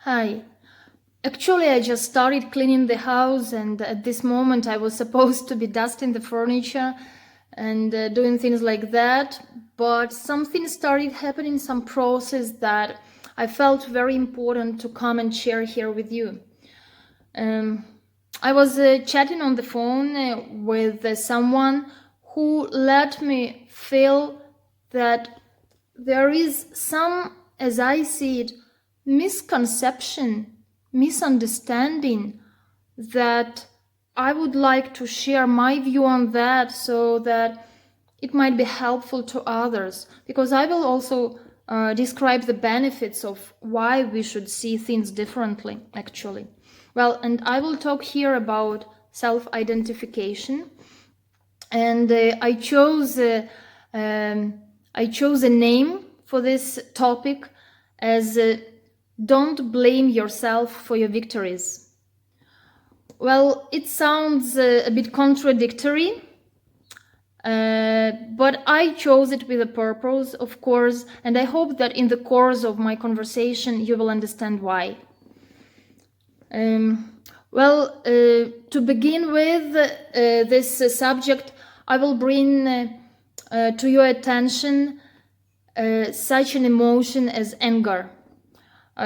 Hi. Actually, I just started cleaning the house, and at this moment, I was supposed to be dusting the furniture and doing things like that. But something started happening, some process that I felt very important to come and share here with you. Um, I was chatting on the phone with someone who let me feel that there is some, as I see it, misconception, misunderstanding that I would like to share my view on that so that it might be helpful to others, because I will also describe the benefits of why we should see things differently, actually. Well, and I will talk here about self-identification, and I chose a name for this topic as "Don't blame yourself for your victories." Well, it sounds a bit contradictory, but I chose it with a purpose, of course, and I hope that in the course of my conversation you will understand why. To begin with this subject, I will bring to your attention such an emotion as anger.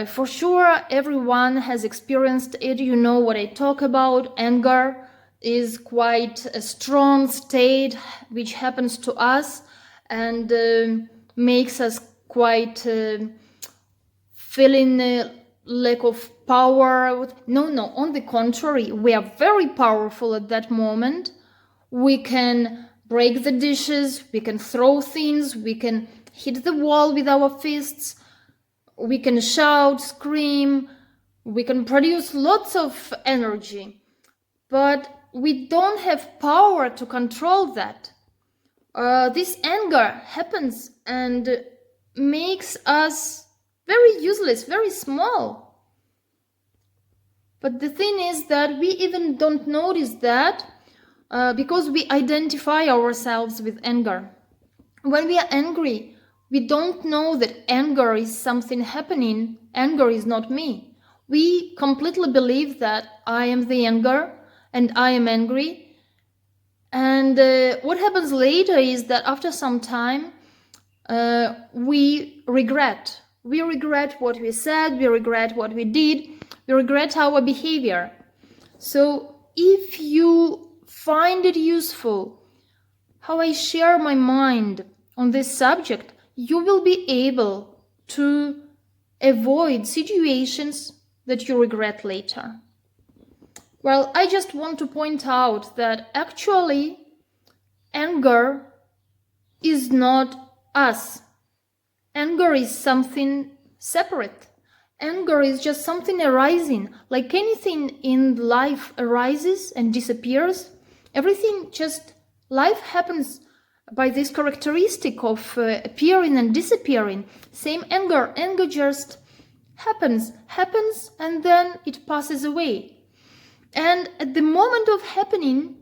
For sure, everyone has experienced it. You know what I talk about. Anger is quite a strong state which happens to us and makes us quite feeling lack of power. No, on the contrary, we are very powerful at that moment. We can break the dishes, we can throw things, we can hit the wall with our fists, we can shout, scream, we can produce lots of energy, but we don't have power to control that. This anger happens and makes us very useless, very small. But the thing is that we even don't notice that because we identify ourselves with anger. When we are angry, we don't know that anger is something happening. Anger is not me. We completely believe that I am the anger and I am angry. And what happens later is that after some time, we regret. We regret what we said, we regret what we did, we regret our behavior. So if you find it useful how I share my mind on this subject, you will be able to avoid situations that you regret later. Well, I just want to point out that actually anger is not us. Anger is something separate. Anger is just something arising. Like anything in life arises and disappears, life happens by this characteristic of appearing and disappearing. Same anger just happens, and then it passes away. And at the moment of happening,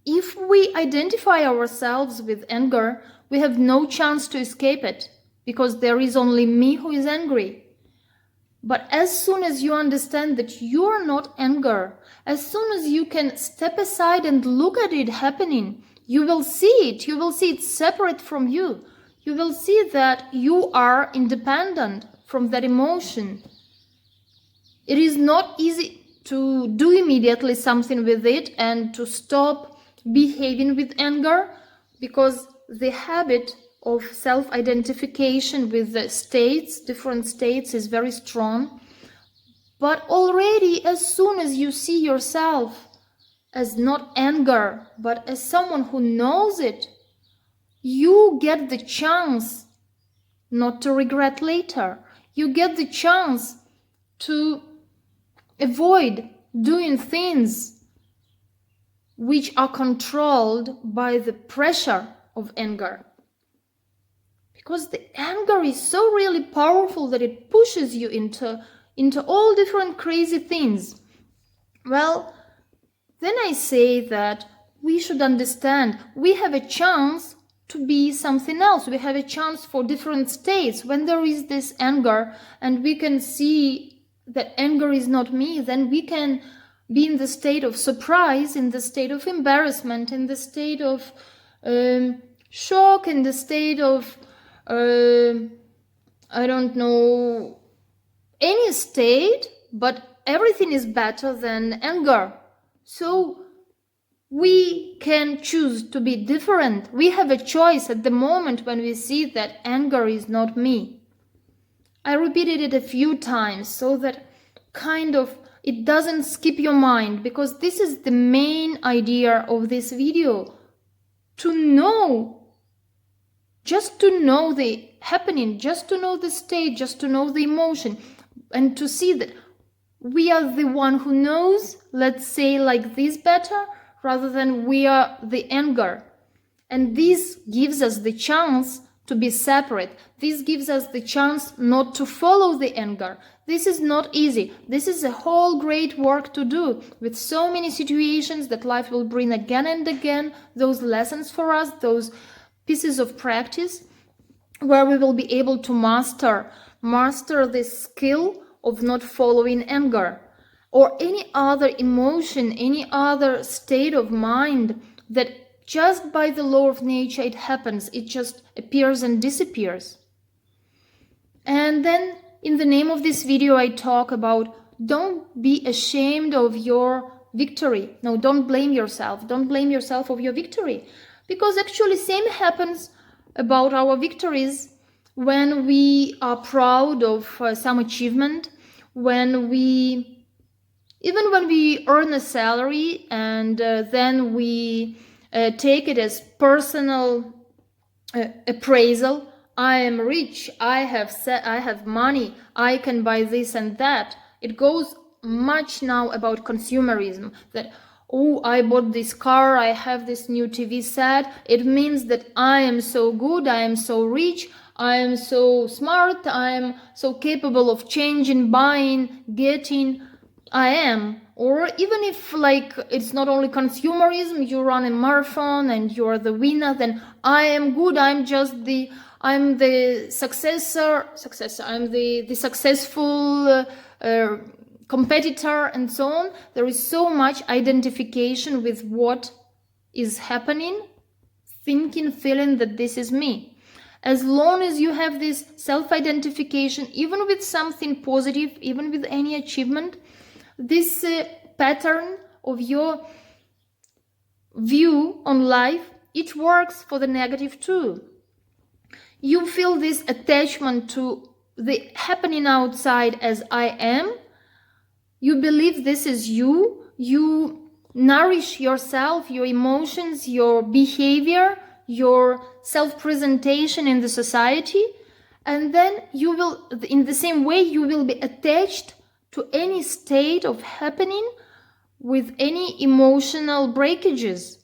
if we identify ourselves with anger, we have no chance to escape it, because there is only me who is angry. But as soon as you understand that you are not anger, as soon as you can step aside and look at it happening, you will see it separate from you. You will see that you are independent from that emotion. It is not easy to do immediately something with it and to stop behaving with anger, because the habit of self-identification with the different states, is very strong. But already, as soon as you see yourself as not anger, but as someone who knows it, you get the chance not to regret later. You get the chance to avoid doing things which are controlled by the pressure of anger. Because the anger is so really powerful that it pushes you into all different crazy things. Well, then I say that we should understand we have a chance to be something else. We have a chance for different states when there is this anger, and we can see that anger is not me, then we can be in the state of surprise, in the state of embarrassment, in the state of shock, in the state of I don't know, any state, but everything is better than anger. So we can choose to be different. We have a choice at the moment when we see that anger is not me. I repeated it a few times so that kind of it doesn't skip your mind, because this is the main idea of this video. To know, just to know the happening, just to know the state, just to know the emotion, and to see that we are the one who knows, let's say like this better, rather than we are the anger. And this gives us the chance to be separate. This gives us the chance not to follow the anger. This is not easy. This is a whole great work to do, with so many situations that life will bring again and again, those lessons for us, those pieces of practice, where we will be able to master this skill of not following anger or any other emotion, any other state of mind that just by the law of nature it happens. It just appears and disappears. And then in the name of this video I talk about, don't be ashamed of your victory. No, don't blame yourself. Don't blame yourself of your victory, because actually same happens about our victories when we are proud of some achievement, when we earn a salary and then we take it as personal appraisal. I am rich, I have money, I can buy this and that. It goes much now about consumerism, that oh, I bought this car, I have this new TV set, it means that I am so good, I am so rich, I am so smart, I am so capable of changing, buying, getting. I am. Or even if like it's not only consumerism, you run a marathon and you're the winner, then I am good, I'm the successor, I'm the successful competitor, and so on. There is so much identification with what is happening, thinking, feeling that this is me. As long as you have this self-identification, even with something positive, even with any achievement, this pattern of your view on life, it works for the negative too. You feel this attachment to the happening outside as I am. You believe this is you. You nourish yourself, your emotions, your behavior, your self-presentation in the society. And then you will, in the same way, you will be attached to any state of happening with any emotional breakages.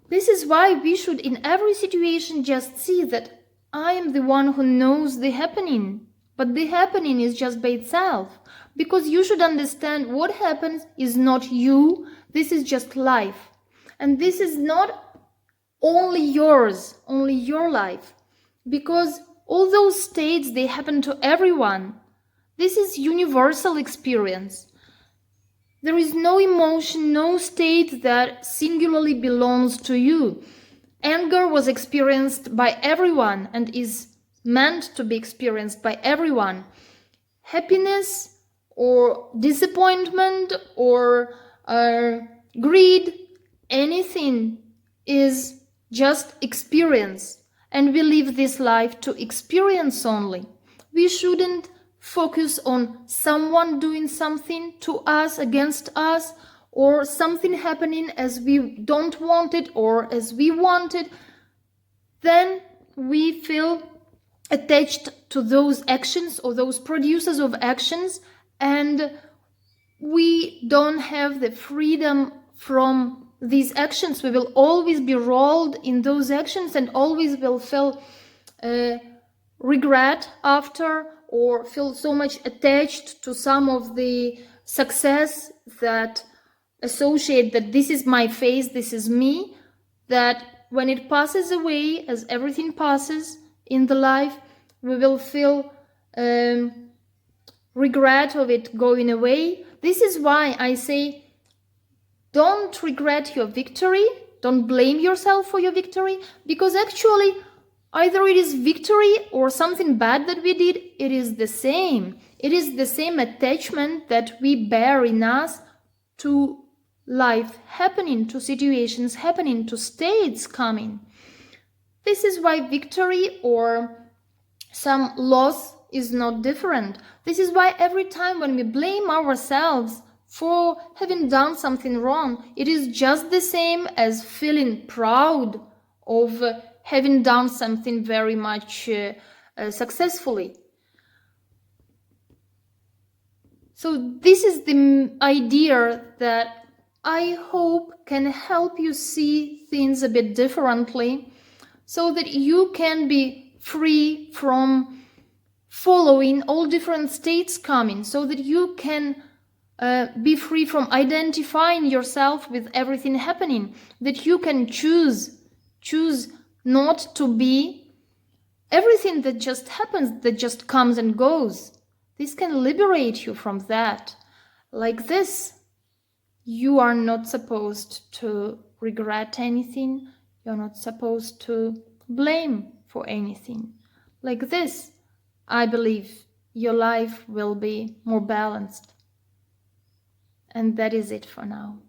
This is why we should in every situation just see that I am the one who knows the happening, but the happening is just by itself, because you should understand what happens is not you, this is just life. And this is not only yours, only your life, because all those states, they happen to everyone. This is universal experience. There is no emotion, no state that singularly belongs to you. Anger was experienced by everyone and is meant to be experienced by everyone. Happiness or disappointment or greed, anything is just experience. And we live this life to experience only. We shouldn't focus on someone doing something to us, against us, or something happening as we don't want it or as we want it. Then we feel attached to those actions or those producers of actions, and we don't have the freedom from these actions. We will always be rolled in those actions and always will feel regret after, or feel so much attached to some of the success that associate that this is my face, this is me, that when it passes away, as everything passes in the life, we will feel regret of it going away. This is why I say, don't regret your victory. Don't blame yourself for your victory, because actually either it is victory or something bad that we did, it is the same. It is the same attachment that we bear in us to life happening, to situations happening, to states coming. This is why victory or some loss is not different. This is why every time when we blame ourselves for having done something wrong, it is just the same as feeling proud of having done something very much successfully. So this is the idea that I hope can help you see things a bit differently, so that you can be free from following all different states coming, so that you can be free from identifying yourself with everything happening, that you can choose not to be everything that just happens, that just comes and goes. This can liberate you from that. Like this, you are not supposed to regret anything. You're not supposed to blame for anything. Like this, I believe your life will be more balanced. And that is it for now.